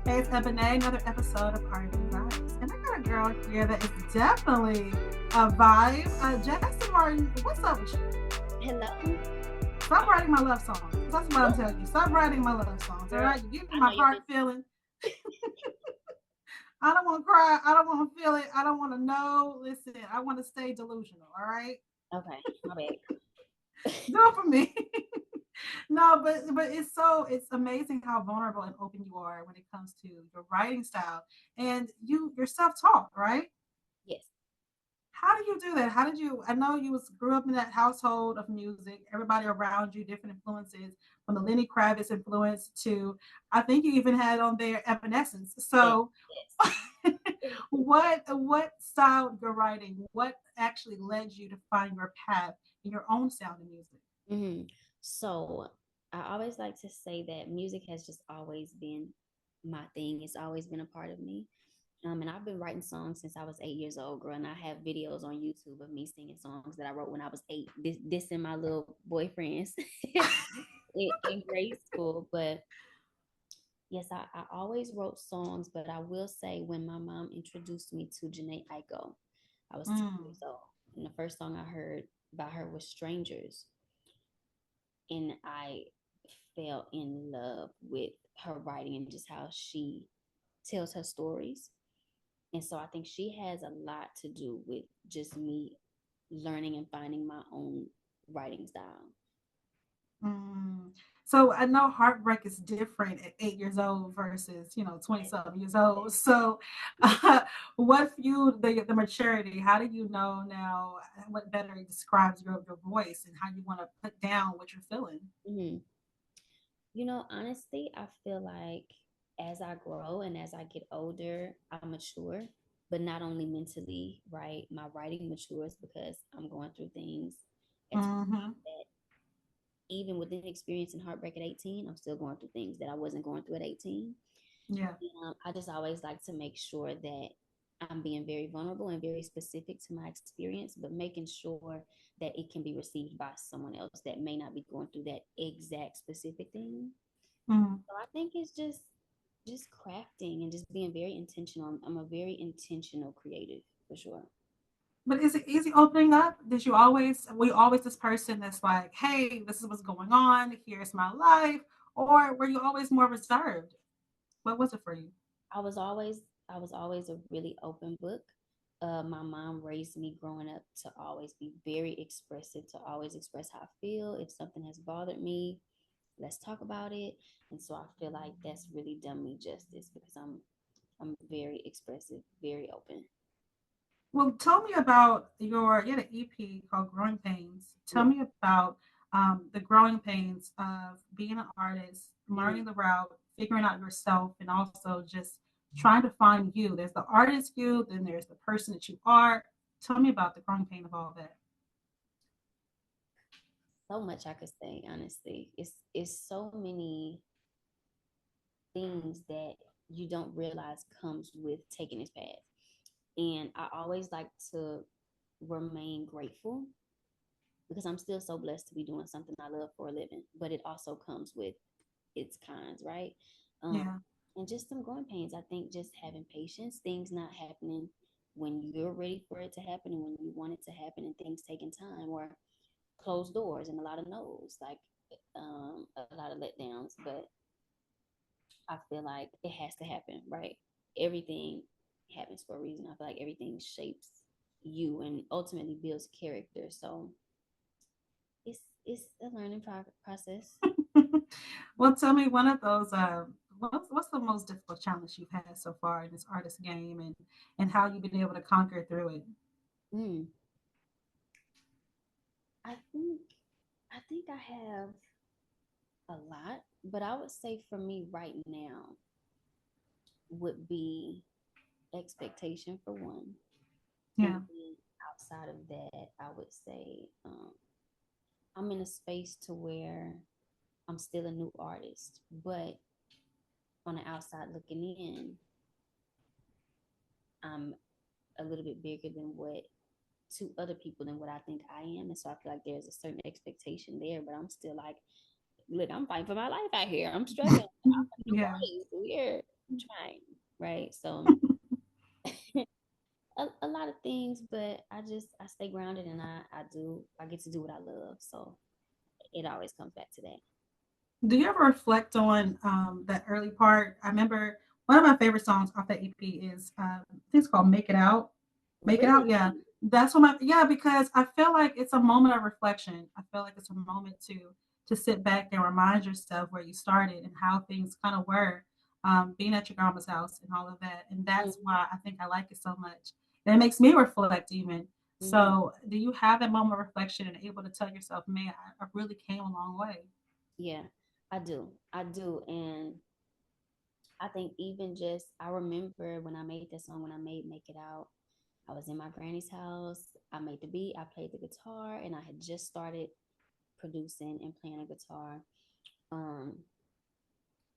Hey, it's Ebony, another episode of R&B Vibes. And I got a girl here that is definitely a vibe. Jastin Martin, what's up with you? Hello. Stop writing my love songs. That's what I'm telling you. Stop writing my love songs, all Girl, right? You give me I know my your heart business. feeling. I don't want to cry. I don't want to feel it. I don't want to know. Listen, I want to stay delusional, all right? Okay, my bad. Do it for me. No, but it's amazing how vulnerable and open you are when it comes to your writing style. And you're self-taught, right? Yes. How do you do that? How did you? I know you was grew up in that household of music. Everybody around you, different influences, from the Lenny Kravitz influence to, I think you even had on there Evanescence. Yes. So, Yes. what style you're writing? What actually led you to find your path in your own sound of music? hmm So I always like to say that music has just always been my thing. It's always been a part of me. And I've been writing songs since I was 8 years old, girl. And I have videos on YouTube of me singing songs that I wrote when I was eight. This and my little boyfriends in grade school. But yes, I always wrote songs. But I will say, when my mom introduced me to Janae Aiko, I was 10 Mm. years old. And the first song I heard by her was Strangers. And I fell in love with her writing and just how she tells her stories. And so I think she has a lot to do with just me learning and finding my own writing style. Mm. So I know heartbreak is different at 8 years old versus 20 Yes. something years old. So, what fueled the maturity? How do you know now what better describes your voice and how you want to put down what you're feeling? hmm Honestly, I feel like as I grow and as I get older, I mature, but not only mentally, right? My writing matures because I'm going through things at 28 Mm-hmm. that even with the experience and heartbreak at 18, I'm still going through things that I wasn't going through at 18. Yeah. I just always like to make sure that I'm being very vulnerable and very specific to my experience, but making sure that it can be received by someone else that may not be going through that exact specific thing. Mm. So I think it's just crafting and just being very intentional. I'm a very intentional creative for sure. But is it easy opening up? Did you always were you always this person that's like, hey, this is what's going on, here's my life, or were you always more reserved? What was it for you? I was always a really open book. My mom raised me growing up to always be very expressive, to always express how I feel. If something has bothered me, let's talk about it. And so I feel like that's really done me justice because I'm very expressive, very open. Well, tell me about you had an EP called Growing Pains. Tell Yeah. me about the growing pains of being an artist, Mhm. learning the route, figuring out yourself, and also just trying to find you. There's the artist you, then there's the person that you are. Tell me about the growing pain of all that. So much I could say, honestly. It's so many things that you don't realize comes with taking this path. And I always like to remain grateful because I'm still so blessed to be doing something I love for a living. But it also comes with its cons, right? Um, Yeah. and just some growing pains. I think just having patience, things not happening when you're ready for it to happen and when you want it to happen, and things taking time, or closed doors and a lot of no's, like a lot of letdowns. But I feel like it has to happen, right? Everything happens for a reason. I feel like everything shapes you and ultimately builds character. So it's a learning process. Well, tell me one of those. What's the most difficult challenge you've had so far in this artist game, and how you've been able to conquer through it? Mm, I think I think I have a lot, but I would say for me right now would be expectation for one, and Yeah. then outside of that, I would say I'm in a space to where I'm still a new artist, but on the outside looking in, I'm a little bit bigger than what to other people than what I think I am. And so I feel like there's a certain expectation there, but I'm still like, look, I'm fighting for my life out here. I'm struggling. I'm a new Yeah. artist. Weird. I'm trying, right? So a lot of things, but I stay grounded and I get to do what I love. So it always comes back to that. Do you ever reflect on that early part? I remember one of my favorite songs off that EP is I think it's called "Make It Out." Make It Out, yeah. Really? That's what my yeah because I feel like it's a moment of reflection. I feel like it's a moment to sit back and remind yourself where you started and how things kind of were, being at your grandma's house and all of that. And that's Mm-hmm. why I think I like it so much. And it makes me reflect even. Mm-hmm. So, do you have that moment of reflection and able to tell yourself, "Man, I really came a long way." Yeah, I do. I do. And I think even just I remember when I made that song, when I made Make It Out, I was in my granny's house. I made the beat, I played the guitar, and I had just started producing and playing a guitar. Um,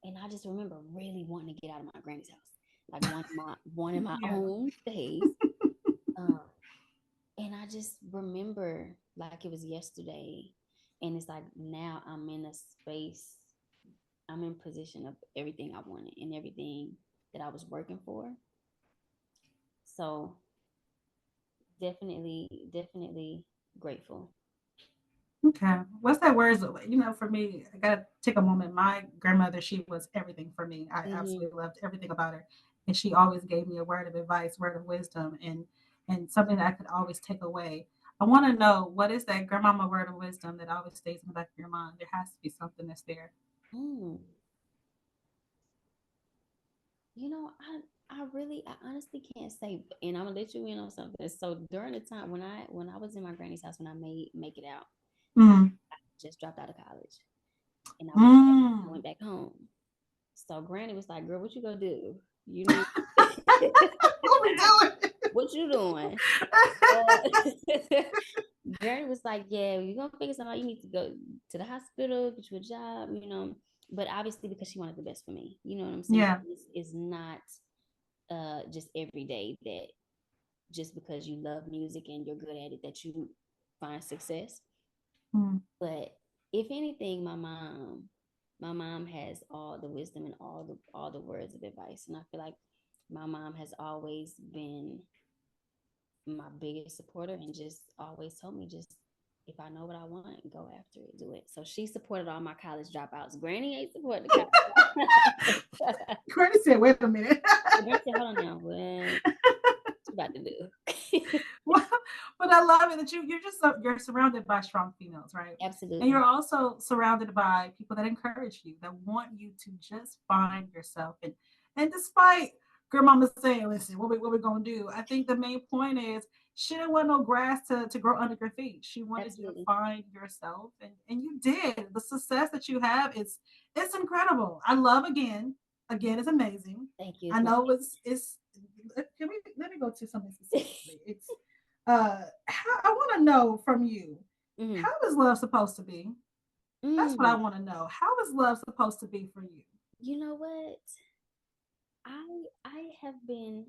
and I just remember really wanting to get out of my granny's house, like wanting my Yeah. own space. Um, and I just remember like it was yesterday, and it's like now I'm in a space, I'm in position of everything I wanted and everything that I was working for. So definitely grateful. Okay. What's that words? For me, I gotta take a moment. My grandmother, she was everything for me. I Mm-hmm. absolutely loved everything about her, and she always gave me a word of advice, word of wisdom, and something that I could always take away. I want to know what is that grandmama word of wisdom that always stays in the back of your mind. There has to be something that's there. Mm. You know, I honestly can't say, and I'm gonna let you in on something. So during the time when I was in my granny's house when I made Make It Out, Mm. I just dropped out of college and I Mm. went back home. So Granny was like, "Girl, what you gonna do? You need What we doing? what you doing?" Uh, Granny was like, "Yeah, you're gonna figure something out. You need to go to the hospital, get you a job, you know." But obviously, because she wanted the best for me, you know what I'm saying? Yeah. It's not just every day that just because you love music and you're good at it that you find success. Mm. But if anything, my mom has all the wisdom and all the words of advice, and I feel like my mom has always been my biggest supporter and just always told me just if I know what I want, go after it, do it. So she supported all my college dropouts. Granny ain't supporting the college. Courtney said, "Wait a minute." Granny said, "Hold on now, what you about to do?" Well, but I love it that you're just you're surrounded by strong females, right? And Absolutely. you're also surrounded by people that encourage you, that want you to just find yourself. And despite grandmama saying, "Listen, what we gonna do?" I think the main point is she didn't want no grass to grow under your feet. She wanted you to Absolutely. find yourself, and you did. The success that you have is it's incredible. I love again is amazing. Thank you. I know it's can we let me go to something specifically. It's how I want to know from you, Mm. how is love supposed to be? That's what I Mm. want to know. How is love supposed to be for you? You know what? I have been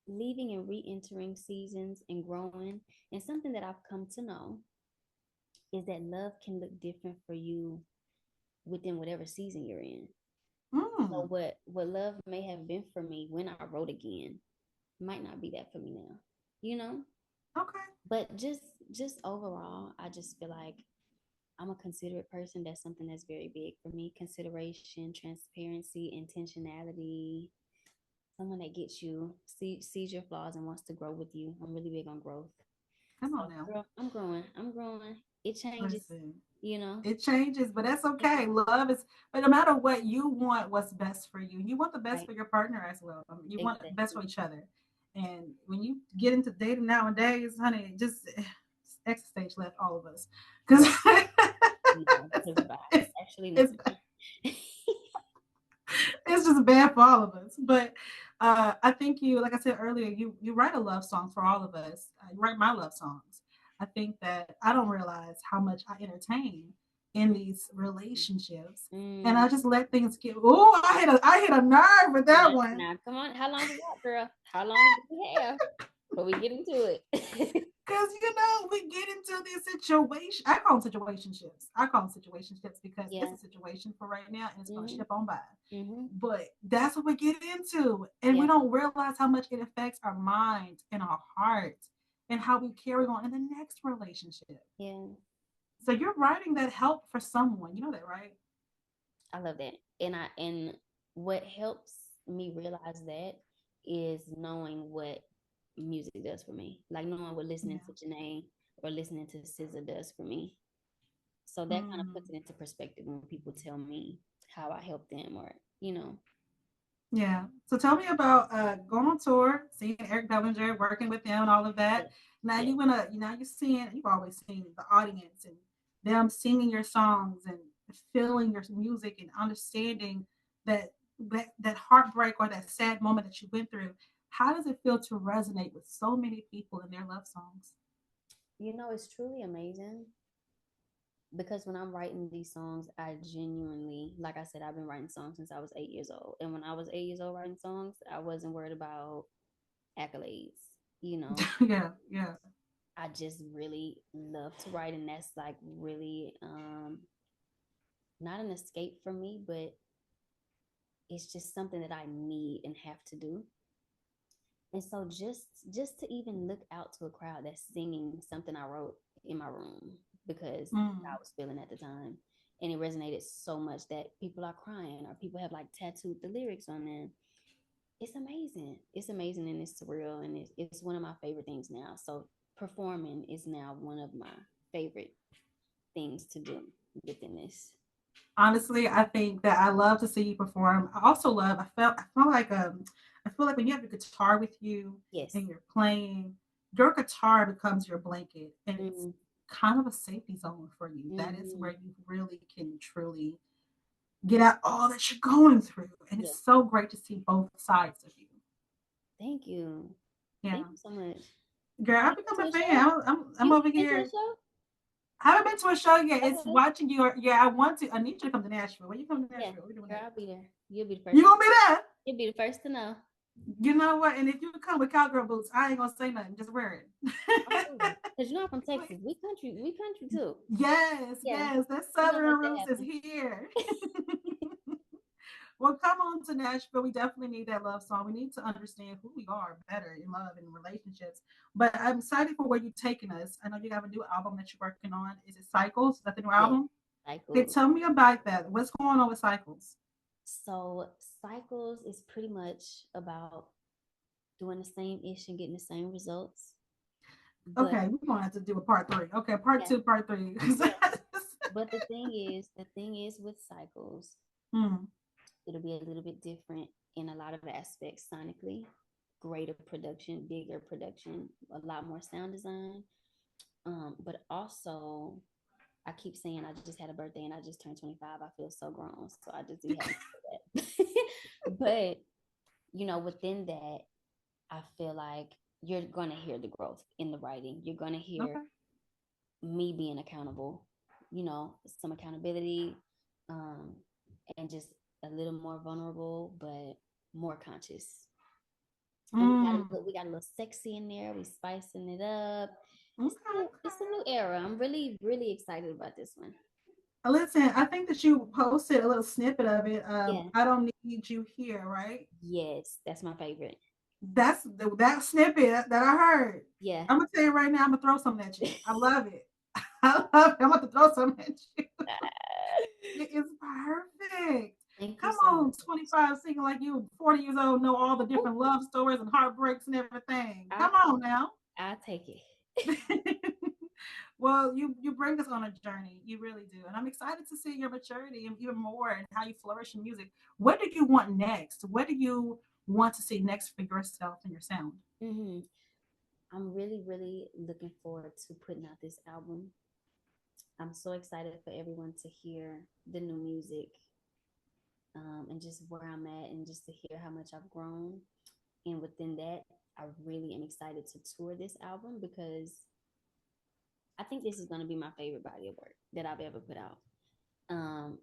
leaving and re-entering seasons and growing. And something that I've come to know is that love can look different for you within whatever season you're in. So Mm, what love may have been for me when I wrote again might not be that for me now. You know? okay, But just overall, I just feel like I'm a considerate person. That's something that's very big for me. Consideration, transparency, intentionality. Someone that gets you, sees your flaws and wants to grow with you. I'm really big on growth. come So, on now. girl, I'm growing. I'm growing. It changes, Listen, you know. it changes, but that's It okay. changes. Love is, but no matter what, you want what's best for you. You want the best Right. for your partner as well. You want the best Exactly. for each other. And when you get into dating nowadays, honey, just exit stage left all of us because Right. No, because it's, actually it's none. it's just bad for all of us. But I think you, like I said earlier, you write a love song for all of us. You write my love songs. I think that I don't realize how much I entertain in these relationships, and I Mm. just let things get. Oh, I hit a nerve with Now, that one. now, come on. How long is that, girl? How long do we have before we get into it? Because we get into these situations. I call them situationships. I call them situationships because it's Yeah. a situation for right now and it's going to Mhm. ship on by. Mhm. But that's what we get into. And we Yeah. don't realize how much it affects our mind and our heart and how we carry on in the next relationship. Yeah. So you're writing that help for someone. You know that, right? I love that. And what helps me realize that is knowing what music does for me. Like knowing what listening Yeah. to Janae or listening to SZA does for me. So that kind of Mm. puts it into perspective when people tell me how I help them or, Yeah. So tell me about going on tour, seeing Eric Bellinger, working with them, and all of that. Yeah. Now Yeah. you're seeing, you've always seen the audience and them singing your songs and feeling your music and understanding that that heartbreak or that sad moment that you went through. How does it feel to resonate with so many people in their love songs? It's truly amazing because when I'm writing these songs, I genuinely, like I said, I've been writing songs since I was 8 years old. And when I was 8 years old writing songs, I wasn't worried about accolades. You know, Yeah, yeah. I just really love to write, and that's like really not an escape for me, but it's just something that I need and have to do. And so just to even look out to a crowd that's singing something I wrote in my room because I Mm. was feeling at the time. And it resonated so much that people are crying or people have like tattooed the lyrics on them. It's amazing. It's amazing and it's surreal and it's one of my favorite things now. So performing is now one of my favorite things to do within this. Honestly, I think that I love to see you perform. I also love. I feel like when you have your guitar with you Yes. and you're playing, your guitar becomes your blanket, and it's Mm-hmm. kind of a safety zone for you. That is Mm-hmm. where you really can truly get out all that you're going through, and Yeah. it's so great to see both sides of you. Thank you. Yeah, Thank you so much. girl, Have I've you been become to a a fan. show? I'm You over been to a here. show? I haven't been to a show yet. It's Okay. watching your. Yeah, I want to. I need you to come to Nashville. When you come to Yeah. Nashville, we're doing Girl, that. I'll be there. You'll be the You first. gonna be there? You'll be the first to know. You know what? And if you come with cowgirl boots, I ain't gonna say nothing. Just wear Absolutely. it. Because I'm from Texas. We country too. Yes, Yeah. yes, that We're gonna southern make that roots is happen. here. Well, come on to Nashville. We definitely need that love song. We need to understand who we are better in love and relationships. But I'm excited for where you're taking us. I know you have a new album that you're working on. Is it Cycles? Is that the new Yeah. album? Okay, Cycles. tell me about that. What's going on with Cycles? So cycles is pretty much about doing the same ish and getting the same results. But Okay, we're gonna have to do a part three. Okay, part yeah, two, part three. yeah. But the thing is with cycles, Hmm. it'll be a little bit different in a lot of aspects sonically, greater production, bigger production, a lot more sound design. But also I keep saying I just had a birthday and I just turned 25. I feel so grown. So I just be having to say that. But within that, I feel like you're gonna hear the growth in the writing. You're gonna hear Okay. me being accountable, some accountability, um, and just a little more vulnerable, but more conscious. And Mm. we got a little sexy in there. We spicing it up. Okay. It's a new era. I'm really really excited about this one. Listen, I think that you posted a little snippet of it. Yeah. I don't need you here, right? Yes, that's my favorite. That snippet that I heard. Yeah. I'm gonna tell you right now. I'm gonna throw something at you. I love it. I love it. I'm gonna throw something at you. It is perfect. Thank you Come so on, much. 25, singing like you, 40 years old, know all the Ooh, different love stories and heartbreaks and everything. I Come on now. I take it. Well, you bring us on a journey. You really do. And I'm excited to see your maturity and even more and how you flourish in music. What do you want next? What do you want to see next for yourself and your sound? hmm I'm really, really looking forward to putting out this album. I'm so excited for everyone to hear the new music, and just where I'm at and just to hear how much I've grown. And within that, I really am excited to tour this album because I think this is going to be my favorite body of work that I've ever put out. Um,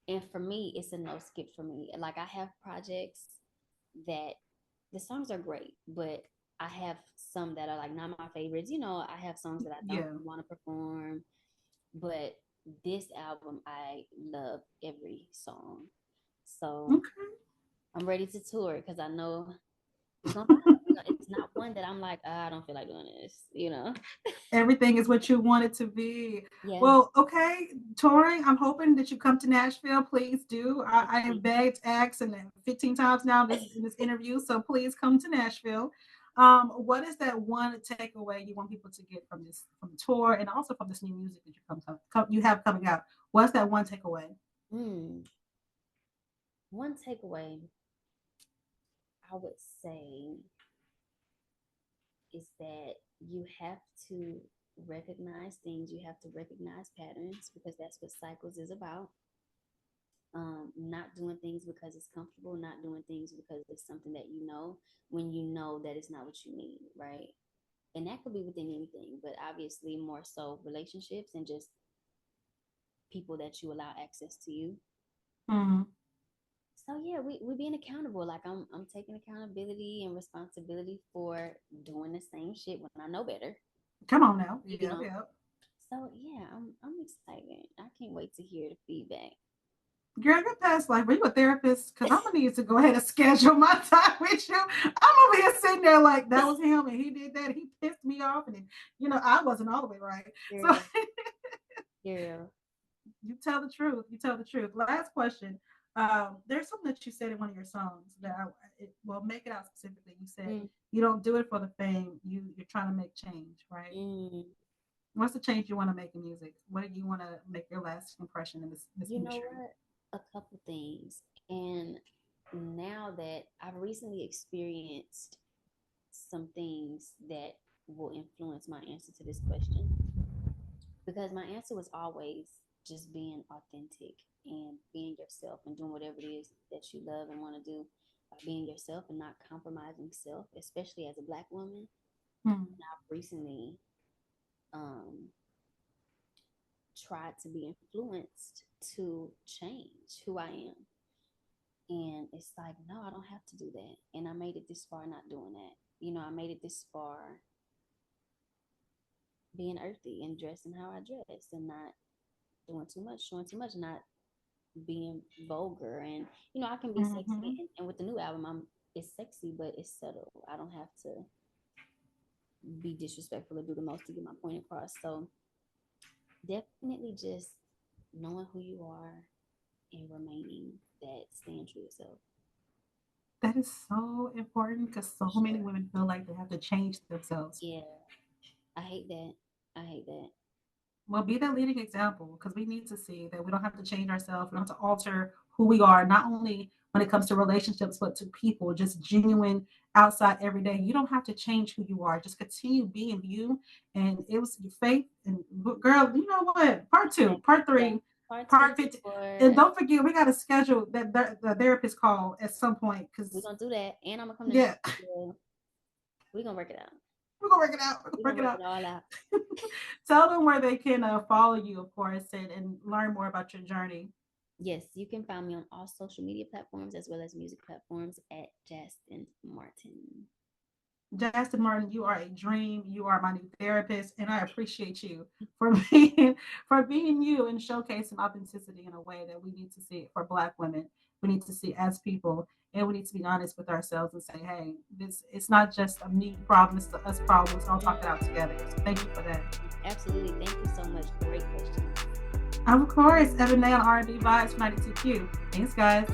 and for me, it's a no skip for me. Like I have projects that the songs are great, but I have some that are like not my favorites. You know, I have songs that I don't Yeah. want to perform, but this album I love every song. So Okay. I'm ready to tour because I know we're gonna vibe. It's not one that I'm like, I don't feel like doing this, you know. Everything is what you want it to be. Yes. Well, okay, Tori, I'm hoping that you come to Nashville. Please do. I have begged, asked, and 15 times now in this interview. So please come to Nashville. What is that one takeaway you want people to get from this, from the tour, and also from this new music that you have coming out? What's that one takeaway? Mm. One takeaway I would say is that you have to recognize things, you have to recognize patterns because that's what cycles is about. Not doing things because it's comfortable, not doing things because it's something that you know when you know that it's not what you need, right? And that could be within anything, but obviously more so relationships and just people that you allow access to you. Mm, So yeah, we being accountable. Like I'm taking accountability and responsibility for doing the same shit when I know better. come on now. You Yep, know. yep. So yeah, I'm excited. I can't wait to hear the feedback. Girl, your past life, were you a therapist? Because I'm gonna need to go ahead and schedule my time with you. I'm over here sitting there like that was him and he did that. He pissed me off, and then, I wasn't all the way right. So Girl, girl. you tell the truth. You tell the truth. Last question. There's something that you said in one of your songs that well, make it out specifically. You said Mm, you don't do it for the fame. You're trying to make change, right? mm. What's the change you want to make in music? What do you want to make your last impression in this You know industry? what? A couple things. And now that I've recently experienced some things that will influence my answer to this question, because my answer was always just being authentic and being yourself and doing whatever it is that you love and want to do by being yourself and not compromising self, especially as a Black woman. Hmm. And I've recently um, tried to be influenced to change who I am. And it's like, no, I don't have to do that. And I made it this far not doing that. You know, I made it this far being earthy and dressing how I dress and not doing too much, showing too much, not being vulgar. And, you know, I can be sexy. Mm-hmm. And with the new album, it's sexy, but it's subtle. I don't have to be disrespectful or do the most to get my point across. So definitely just knowing who you are and remaining that, staying true to yourself. That is so important because For so many sure. women feel like they have to change themselves. Yeah. I hate that. I hate that. Well, be that leading example because we need to see that we don't have to change ourselves. We don't have to alter who we are, not only when it comes to relationships, but to people, just genuine outside every day. You don't have to change who you are. Just continue being you. And it was your faith. And girl, you know what? Part two, part Yeah. three, Part two part 50. And for don't forget, we got to schedule the therapist call at some point we're because, gonna do that. And I'm gonna come to yeah, Nashville. We're gonna work it out. we're going to work it out. We're going to We're work gonna it work out. it all out. Tell them where they can follow you, of course, and learn more about your journey. Yes, you can find me on all social media platforms as well as music platforms at Jastin Martin. Jastin Martin, you are a dream. You are my new therapist, and I appreciate you for being you and showcasing authenticity in a way that we need to see for Black women. We need to see as people, and we need to be honest with ourselves and say, "Hey, this it's not just a me problem; it's a us problem. Let's all talk it out together." So thank you for that. Absolutely. Thank you so much. Great questions. Of course, Evan Nay on R&B Vibes 92Q. Thanks, guys.